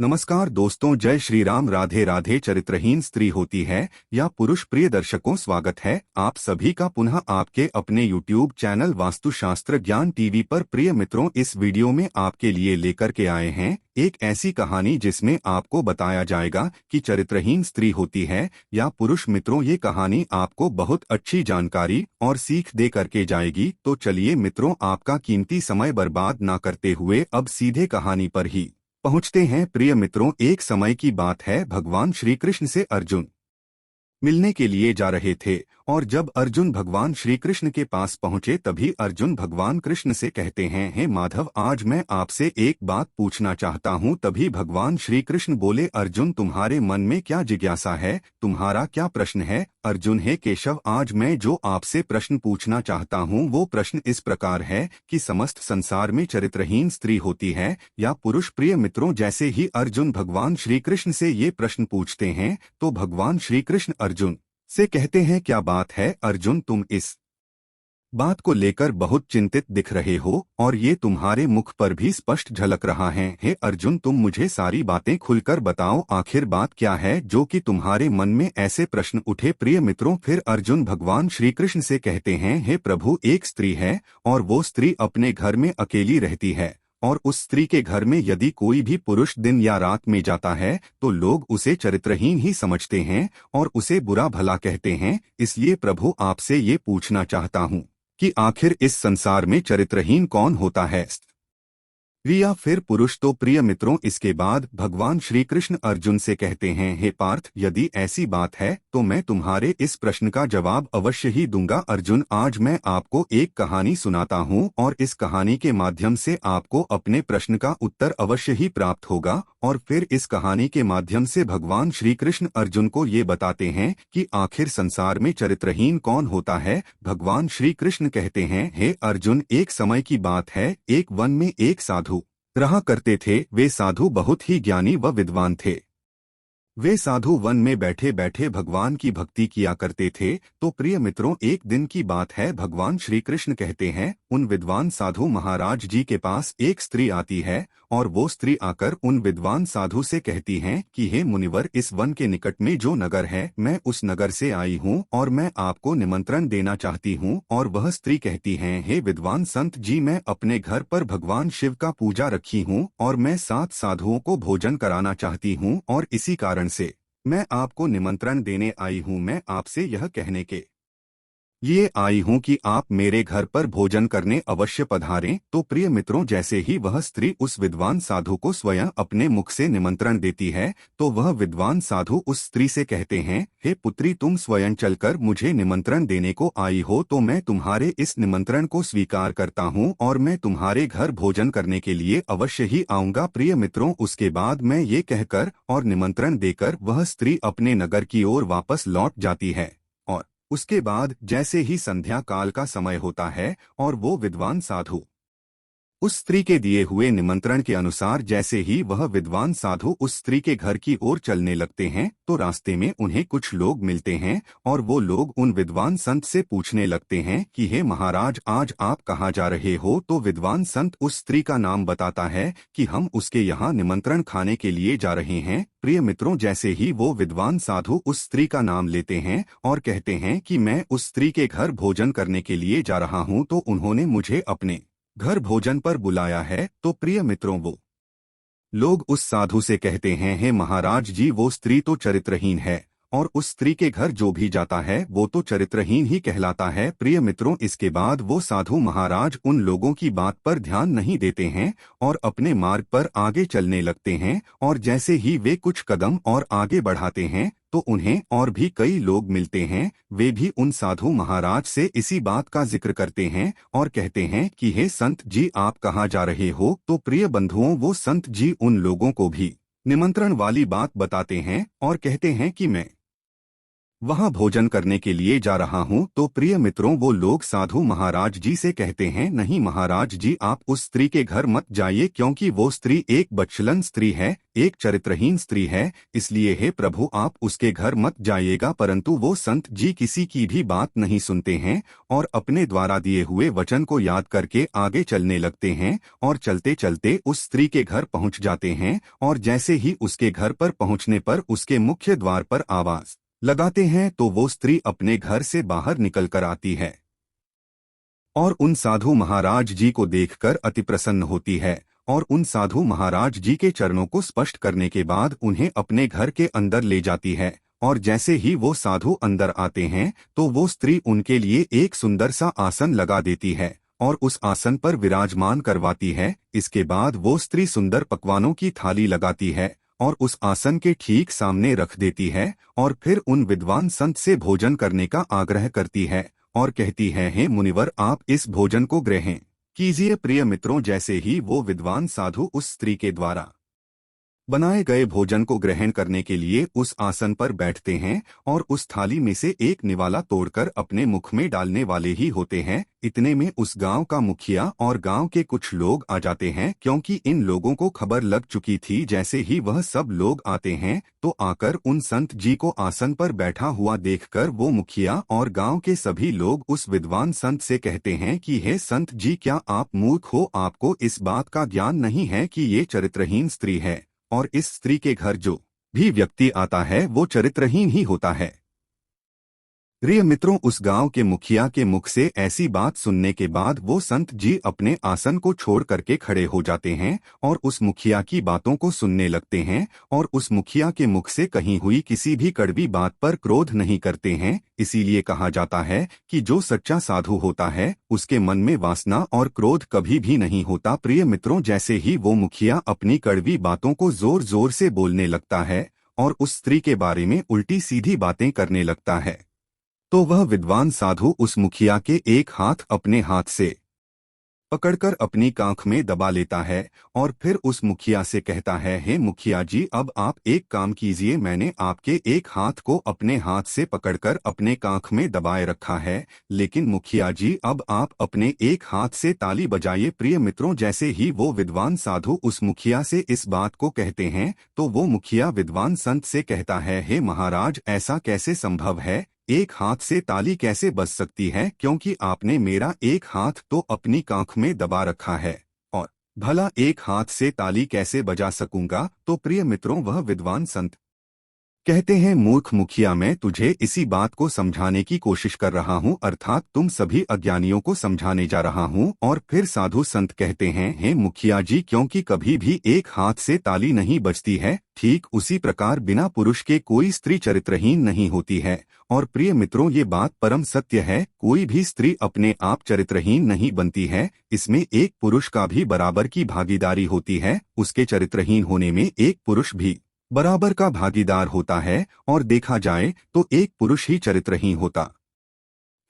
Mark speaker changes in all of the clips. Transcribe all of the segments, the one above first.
Speaker 1: नमस्कार दोस्तों, जय श्री राम। राधे राधे। चरित्रहीन स्त्री होती है या पुरुष, प्रिय दर्शकों, स्वागत है आप सभी का पुनः आपके अपने YouTube चैनल वास्तुशास्त्र ज्ञान टीवी पर। प्रिय मित्रों, इस वीडियो में आपके लिए लेकर के आए हैं एक ऐसी कहानी जिसमें आपको बताया जाएगा कि चरित्रहीन स्त्री होती है या पुरुष। मित्रों, ये कहानी आपको बहुत अच्छी जानकारी और सीख दे करके जाएगी। तो चलिए मित्रों, आपका कीमती समय बर्बाद ना करते हुए अब सीधे कहानी पर ही पहुंचते हैं। प्रिय मित्रों, एक समय की बात है, भगवान श्री कृष्ण से अर्जुन मिलने के लिए जा रहे थे। और जब अर्जुन भगवान श्री कृष्ण के पास पहुंचे तभी अर्जुन भगवान कृष्ण से कहते हैं, हे माधव, आज मैं आपसे एक बात पूछना चाहता हूं। तभी भगवान श्री कृष्ण बोले, अर्जुन, तुम्हारे मन में क्या जिज्ञासा है, तुम्हारा क्या प्रश्न है। अर्जुन, हे केशव, आज मैं जो आपसे प्रश्न पूछना चाहता हूं वो प्रश्न इस प्रकार है कि समस्त संसार में चरित्रहीन स्त्री होती है या पुरुष। प्रिय मित्रों, जैसे ही अर्जुन भगवान श्री कृष्ण से ये प्रश्न पूछते हैं तो भगवान श्री कृष्ण अर्जुन से कहते हैं, क्या बात है अर्जुन, तुम इस बात को लेकर बहुत चिंतित दिख रहे हो और ये तुम्हारे मुख पर भी स्पष्ट झलक रहा है। हे अर्जुन, तुम मुझे सारी बातें खुलकर बताओ, आखिर बात क्या है जो कि तुम्हारे मन में ऐसे प्रश्न उठे। प्रिय मित्रों, फिर अर्जुन भगवान श्री कृष्ण से कहते हैं, हे प्रभु, एक स्त्री है और वो स्त्री अपने घर में अकेली रहती है और उस स्त्री के घर में यदि कोई भी पुरुष दिन या रात में जाता है तो लोग उसे चरित्रहीन ही समझते हैं और उसे बुरा भला कहते हैं। इसलिए प्रभु, आपसे ये पूछना चाहता हूँ कि आखिर इस संसार में चरित्रहीन कौन होता है, स्त्री या फिर पुरुष। तो प्रिय मित्रों, इसके बाद भगवान श्री कृष्ण अर्जुन से कहते हैं, हे पार्थ, यदि ऐसी बात है तो मैं तुम्हारे इस प्रश्न का जवाब अवश्य ही दूंगा। अर्जुन, आज मैं आपको एक कहानी सुनाता हूँ और इस कहानी के माध्यम से आपको अपने प्रश्न का उत्तर अवश्य ही प्राप्त होगा। और फिर इस कहानी के माध्यम से भगवान श्री कृष्ण अर्जुन को ये बताते हैं कि आखिर संसार में चरित्रहीन कौन होता है। भगवान श्री कृष्ण कहते हैं, हे अर्जुन, एक समय की बात है, एक वन में एक साधु रहा करते थे। वे साधु बहुत ही ज्ञानी व विद्वान थे। वे साधु वन में बैठे बैठे भगवान की भक्ति किया करते थे। तो प्रिय मित्रों, एक दिन की बात है, भगवान श्री कृष्ण कहते हैं, उन विद्वान साधु महाराज जी के पास एक स्त्री आती है और वो स्त्री आकर उन विद्वान साधु से कहती हैं कि हे मुनिवर, इस वन के निकट में जो नगर है, मैं उस नगर से आई हूँ और मैं आपको निमंत्रण देना चाहती हूँ। और वह स्त्री कहती है, हे विद्वान संत जी, मैं अपने घर पर भगवान शिव का पूजा रखी हूँ और मैं 7 साधुओं को भोजन कराना चाहती हूँ और इसी कारण से मैं आपको निमंत्रण देने आई हूँ। मैं आपसे यह कहने के ये आई हूँ कि आप मेरे घर पर भोजन करने अवश्य पधारें। तो प्रिय मित्रों, जैसे ही वह स्त्री उस विद्वान साधु को स्वयं अपने मुख से निमंत्रण देती है तो वह विद्वान साधु उस स्त्री से कहते हैं, हे पुत्री, तुम स्वयं चलकर मुझे निमंत्रण देने को आई हो तो मैं तुम्हारे इस निमंत्रण को स्वीकार करता हूँ और मैं तुम्हारे घर भोजन करने के लिए अवश्य ही आऊँगा। प्रिय मित्रों, उसके बाद मैं ये कहकर और निमंत्रण देकर वह स्त्री अपने नगर की ओर वापस लौट जाती है। और उसके बाद जैसे ही संध्या काल का समय होता है और वो विद्वान साधु उस स्त्री के दिए हुए निमंत्रण के अनुसार जैसे ही वह विद्वान साधु उस स्त्री के घर की ओर चलने लगते हैं तो रास्ते में उन्हें कुछ लोग मिलते हैं और वो लोग उन विद्वान संत से पूछने लगते हैं कि हे महाराज, आज आप कहाँ जा रहे हो। तो विद्वान संत उस स्त्री का नाम बताता है कि हम उसके यहाँ निमंत्रण खाने के लिए जा रहे हैं। प्रिय मित्रों, जैसे ही वो विद्वान साधु उस स्त्री का नाम लेते हैं और कहते हैं कि मैं उस स्त्री के घर भोजन करने के लिए जा रहा हूँ तो उन्होंने मुझे अपने घर भोजन पर बुलाया है। तो प्रिय मित्रों, वो लोग उस साधु से कहते हैं, हे महाराज जी, वो स्त्री तो चरित्रहीन है और उस स्त्री के घर जो भी जाता है वो तो चरित्रहीन ही कहलाता है। प्रिय मित्रों, इसके बाद वो साधु महाराज उन लोगों की बात पर ध्यान नहीं देते हैं और अपने मार्ग पर आगे चलने लगते हैं। और जैसे ही वे कुछ कदम और आगे बढ़ाते हैं तो उन्हें और भी कई लोग मिलते हैं। वे भी उन साधु महाराज से इसी बात का जिक्र करते हैं और कहते हैं कि हे संत जी, आप कहाँ जा रहे हो। तो प्रिय बंधुओं, वो संत जी उन लोगों को भी निमंत्रण वाली बात बताते हैं और कहते हैं कि मैं वहां भोजन करने के लिए जा रहा हूं। तो प्रिय मित्रों, वो लोग साधु महाराज जी से कहते हैं, नहीं महाराज जी, आप उस स्त्री के घर मत जाइए, क्योंकि वो स्त्री एक बचलन स्त्री है, एक चरित्रहीन स्त्री है, इसलिए हे प्रभु आप उसके घर मत जाइएगा। परंतु वो संत जी किसी की भी बात नहीं सुनते हैं और अपने द्वारा दिए हुए वचन को याद करके आगे चलने लगते हैं और चलते चलते उस स्त्री के घर पहुंच जाते हैं। और जैसे ही उसके घर पर पहुंचने पर उसके मुख्य द्वार पर आवाज लगाते हैं तो वो स्त्री अपने घर से बाहर निकल कर आती है और उन साधु महाराज जी को देखकर अति प्रसन्न होती है और उन साधु महाराज जी के चरणों को स्पष्ट करने के बाद उन्हें अपने घर के अंदर ले जाती है। और जैसे ही वो साधु अंदर आते हैं तो वो स्त्री उनके लिए एक सुंदर सा आसन लगा देती है और उस आसन पर विराजमान करवाती है। इसके बाद वो स्त्री सुंदर पकवानों की थाली लगाती है और उस आसन के ठीक सामने रख देती है और फिर उन विद्वान संत से भोजन करने का आग्रह करती है और कहती है, हे मुनिवर, आप इस भोजन को ग्रहण कीजिए। प्रिय मित्रों, जैसे ही वो विद्वान साधु उस स्त्री के द्वारा बनाए गए भोजन को ग्रहण करने के लिए उस आसन पर बैठते हैं और उस थाली में से एक निवाला तोड़कर अपने मुख में डालने वाले ही होते हैं, इतने में उस गांव का मुखिया और गांव के कुछ लोग आ जाते हैं, क्योंकि इन लोगों को खबर लग चुकी थी। जैसे ही वह सब लोग आते हैं तो आकर उन संत जी को आसन पर बैठा हुआ देखकर वो मुखिया और गांव के सभी लोग उस विद्वान संत से कहते हैं कि हे संत जी, क्या आप मूर्ख हो? आपको इस बात का ज्ञान नहीं है कि ये चरित्रहीन स्त्री है और इस स्त्री के घर जो भी व्यक्ति आता है वो चरित्रहीन ही होता है। प्रिय मित्रों, उस गांव के मुखिया के मुख से ऐसी बात सुनने के बाद वो संत जी अपने आसन को छोड़ करके खड़े हो जाते हैं और उस मुखिया की बातों को सुनने लगते हैं और उस मुखिया के मुख से कही हुई किसी भी कड़वी बात पर क्रोध नहीं करते हैं। इसीलिए कहा जाता है कि जो सच्चा साधु होता है उसके मन में वासना और क्रोध कभी भी नहीं होता। प्रिय मित्रों, जैसे ही वो मुखिया अपनी कड़वी बातों को जोर जोर से बोलने लगता है और उस स्त्री के बारे में उल्टी सीधी बातें करने लगता है तो वह विद्वान साधु उस मुखिया के एक हाथ अपने हाथ से पकड़कर अपनी कांख में दबा लेता है और फिर उस मुखिया से कहता है, हे मुखिया जी, अब आप एक काम कीजिए, मैंने आपके एक हाथ को अपने हाथ से पकड़कर अपने कांख में दबाए रखा है, लेकिन मुखिया जी अब आप अपने एक हाथ से ताली बजाइए। प्रिय मित्रों, जैसे ही वो विद्वान साधु उस मुखिया से इस बात को कहते हैं तो वो मुखिया विद्वान संत से कहता है, हे महाराज, ऐसा कैसे संभव है? एक हाथ से ताली कैसे बज सकती है? क्योंकि आपने मेरा एक हाथ तो अपनी कांख में दबा रखा है और भला एक हाथ से ताली कैसे बजा सकूंगा? तो प्रिय मित्रों, वह विद्वान संत कहते हैं, मूर्ख मुखिया, मैं तुझे इसी बात को समझाने की कोशिश कर रहा हूँ, अर्थात तुम सभी अज्ञानियों को समझाने जा रहा हूँ। और फिर साधु संत कहते हैं, हे मुखिया जी, क्योंकि कभी भी एक हाथ से ताली नहीं बजती है, ठीक उसी प्रकार बिना पुरुष के कोई स्त्री चरित्रहीन नहीं होती है। और प्रिय मित्रों, ये बात परम सत्य है, कोई भी स्त्री अपने आप चरित्रहीन नहीं बनती है, इसमें एक पुरुष का भी बराबर की भागीदारी होती है। उसके चरित्रहीन होने में एक पुरुष भी बराबर का भागीदार होता है और देखा जाए तो एक पुरुष ही चरित्रहीन होता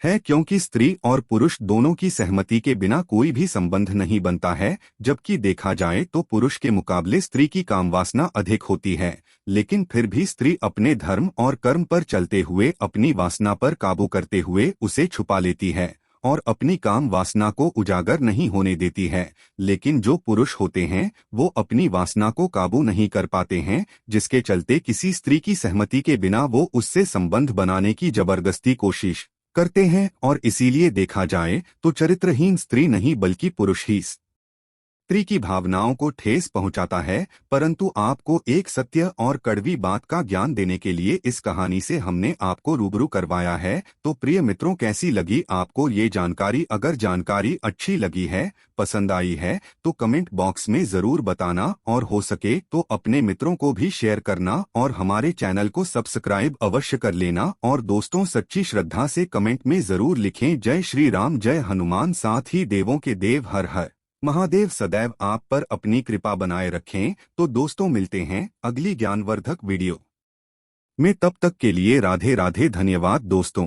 Speaker 1: है, क्योंकि स्त्री और पुरुष दोनों की सहमति के बिना कोई भी संबंध नहीं बनता है। जबकि देखा जाए तो पुरुष के मुकाबले स्त्री की कामवासना अधिक होती है, लेकिन फिर भी स्त्री अपने धर्म और कर्म पर चलते हुए अपनी वासना पर काबू करते हुए उसे छुपा लेती है और अपनी काम वासना को उजागर नहीं होने देती है। लेकिन जो पुरुष होते हैं वो अपनी वासना को काबू नहीं कर पाते हैं, जिसके चलते किसी स्त्री की सहमति के बिना वो उससे संबंध बनाने की जबरदस्ती कोशिश करते हैं और इसीलिए देखा जाए तो चरित्रहीन स्त्री नहीं बल्कि पुरुष ही स्त्री की भावनाओं को ठेस पहुंचाता है। परंतु आपको एक सत्य और कड़वी बात का ज्ञान देने के लिए इस कहानी से हमने आपको रूबरू करवाया है। तो प्रिय मित्रों, कैसी लगी आपको ये जानकारी? अगर जानकारी अच्छी लगी है, पसंद आई है तो कमेंट बॉक्स में जरूर बताना और हो सके तो अपने मित्रों को भी शेयर करना और हमारे चैनल को सब्सक्राइब अवश्य कर लेना। और दोस्तों, सच्ची श्रद्धा से कमेंट में जरूर लिखें, जय श्री राम, जय हनुमान, साथ ही देवों के देव हर हर महादेव सदैव आप पर अपनी कृपा बनाए रखें। तो दोस्तों, मिलते हैं अगली ज्ञानवर्धक वीडियो में, तब तक के लिए राधे राधे। धन्यवाद दोस्तों।